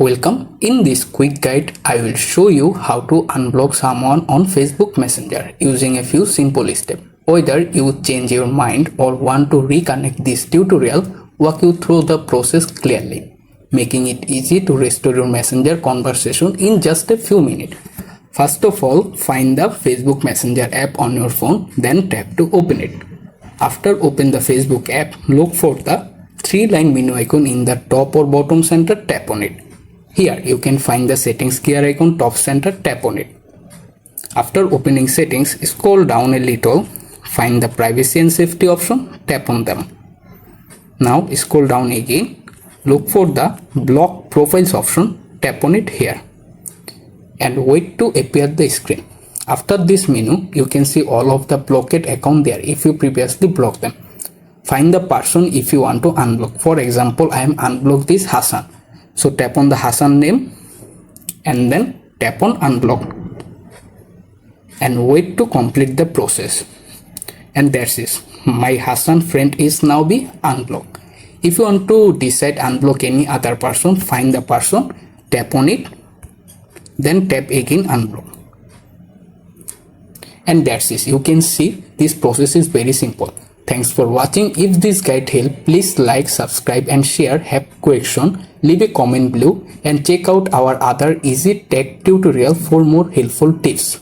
Welcome. In this quick guide, I will show you how to unblock someone on Facebook Messenger using a few simple steps. Whether you change your mind or want to reconnect, this tutorial walk you through the process clearly, making it easy to restore your Messenger conversation in just a few minutes. First of all, find the Facebook Messenger app on your phone, then tap to open it. After open the Facebook app, look for the three-line menu icon in the top or bottom center, tap on it. Here you can find the settings gear icon top center, tap on it. After opening settings, scroll down a little, find the privacy and safety option, tap on them. Now scroll down again, look for the block profiles option, tap on it here and wait to appear the screen. After this menu, you can see all of the blocked account there if you previously blocked them. Find the person if you want to unblock. For example, I am unblocked this Hassan. So tap on the Hassan name and then tap on unblock and wait to complete the process. And that's it. My Hassan friend is now be unblocked. If you want to decide unblock any other person, find the person, tap on it, then tap again unblock. And that's it. You can see this process is very simple. Thanks for watching. If this guide helped, please like, subscribe and share. Have question, leave a comment below and check out our other easy tech tutorial for more helpful tips.